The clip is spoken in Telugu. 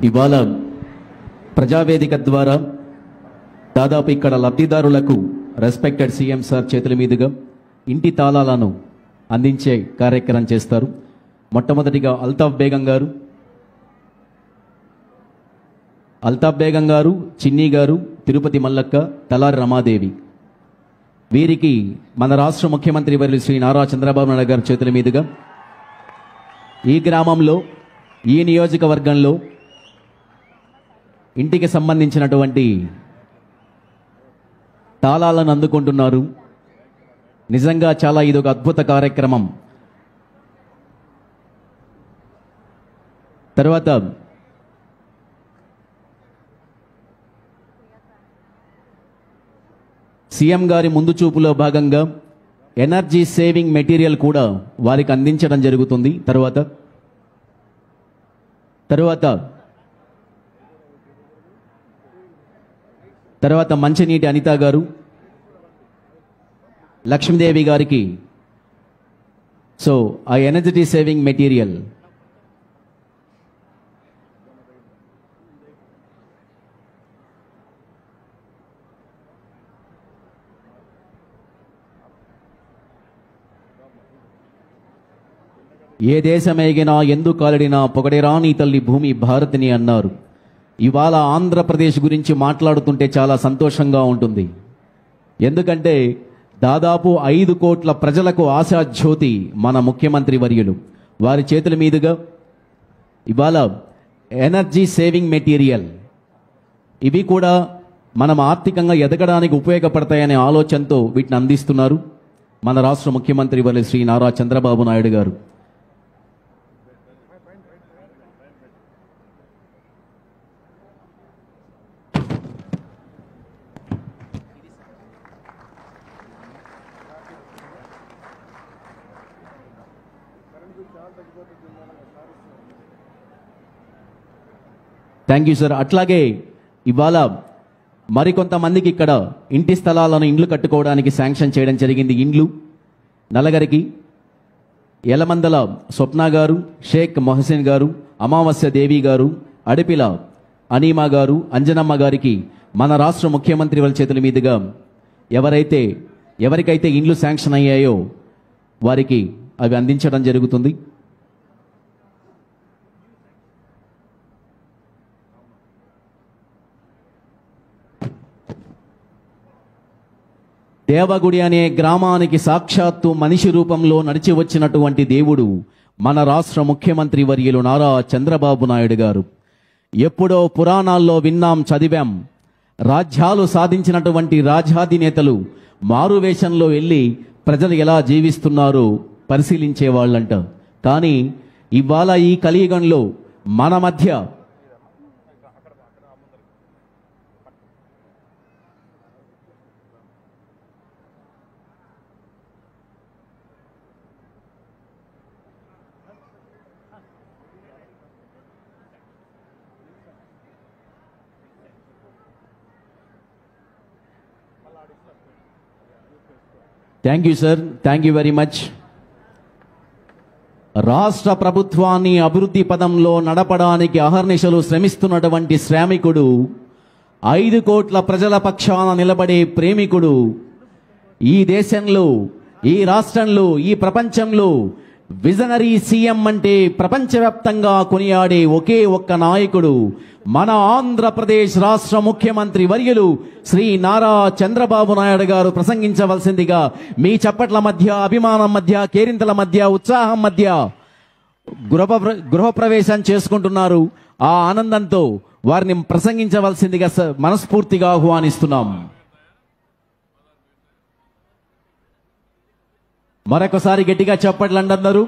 ఇవాళ ప్రజావేదిక ద్వారా దాదాపు ఇక్కడ లబ్ధిదారులకు రెస్పెక్టెడ్ సీఎం సార్ చేతుల మీదుగా ఇంటి తాళాలను అందించే కార్యక్రమం చేస్తారు. మొట్టమొదటిగా అల్తాఫ్ బేగం గారు, చిన్ని గారు, తిరుపతి మల్లక్క, తలారి రమాదేవి, వీరికి మన రాష్ట్ర ముఖ్యమంత్రి వర్యులు శ్రీ నారా చంద్రబాబు నాయుడు గారి చేతుల మీదుగా ఈ గ్రామంలో, ఈ నియోజకవర్గంలో ఇంటికి సంబంధించినటువంటి తాళాలను అందుకుంటున్నారు. నిజంగా చాలా ఇదొక అద్భుత కార్యక్రమం. తర్వాత సీఎం గారి ముందు చూపులో భాగంగా ఎనర్జీ సేవింగ్ మెటీరియల్ కూడా వారికి అందించడం జరుగుతుంది. తర్వాత మంచినీటి అనిత గారు, లక్ష్మీదేవి గారికి ఆ ఎనర్జీ సేవింగ్ మెటీరియల్ ఏ దేశమేగినా ఎందు కాలడినా పొగడేరాని తల్లి భూమి భారతిని అన్నారు. ఇవాళ ఆంధ్రప్రదేశ్ గురించి మాట్లాడుతుంటే చాలా సంతోషంగా ఉంటుంది. ఎందుకంటే దాదాపు 5 కోట్ల ప్రజలకు ఆశాజ్యోతి మన ముఖ్యమంత్రి వర్యులు. వారి చేతుల మీదుగా ఇవాళ ఎనర్జీ సేవింగ్ మెటీరియల్ ఇవి కూడా మనం ఆర్థికంగా ఎదగడానికి ఉపయోగపడతాయనే ఆలోచనతో వీటిని అందిస్తున్నారు మన రాష్ట్ర ముఖ్యమంత్రి వర్యులు శ్రీ నారా చంద్రబాబు నాయుడు గారు. Thank you sir. అట్లాగే ఇవాళ మరికొంతమందికి ఇక్కడ ఇంటి స్థలాలను ఇండ్లు కట్టుకోవడానికి శాంక్షన్ చేయడం జరిగింది. ఇండ్లు నలగరికి యలమందల స్వప్న గారు, షేక్ మొహసిన్ గారు, అమావాస్య దేవి గారు, అడిపిల అనీమా గారు, అంజనమ్మ గారికి మన రాష్ట్ర ముఖ్యమంత్రి వాళ్ళ చేతుల మీదుగా ఎవరికైతే ఇండ్లు శాంక్షన్ అయ్యాయో వారికి అవి అందించడం జరుగుతుంది. దేవగుడి అనే గ్రామానికి సాక్షాత్తు మనిషి రూపంలో నడిచి వచ్చినటువంటి దేవుడు మన రాష్ట్ర ముఖ్యమంత్రి వర్యులు నారా చంద్రబాబు నాయుడు గారు. ఎప్పుడో పురాణాల్లో విన్నాం, చదివాం, రాజ్యాలు సాధించినటువంటి రాజ్యాధినేతలు మారువేషంలో వెళ్ళి ప్రజలు ఎలా జీవిస్తున్నారో పరిశీలించేవాళ్ళంట. కానీ ఇవాళ ఈ కలియుగంలో మన మధ్య thank you sir, thank you very much. రాష్ట్ర ప్రభుత్వాన్ని అభివృద్ధి పదంలో నడపడానికి అహర్నిశలు శ్రమిస్తున్నటువంటి శ్రామికుడు, 5 కోట్ల ప్రజల పక్షాన నిలబడే ప్రేమికుడు, ఈ దేశంలో, ఈ రాష్ట్రంలో, ఈ ప్రపంచంలో విజనరీ సీఎం అంటే ప్రపంచవ్యాప్తంగా కొనియాడే ఒకే ఒక్క నాయకుడు మన ఆంధ్రప్రదేశ్ రాష్ట్ర ముఖ్యమంత్రి వర్యులు శ్రీ నారా చంద్రబాబు నాయుడు గారు. ప్రసంగించవలసిందిగా మీ చప్పట్ల మధ్య, అభిమానం మధ్య, కేరింతల మధ్య, ఉత్సాహం మధ్య గృహప్రవేశం చేసుకుంటున్నారు. ఆ ఆనందంతో వారిని ప్రసంగించవలసిందిగా మనస్ఫూర్తిగా ఆహ్వానిస్తున్నాం. మరొకసారి గట్టిగా చప్పట్లు అందరూ.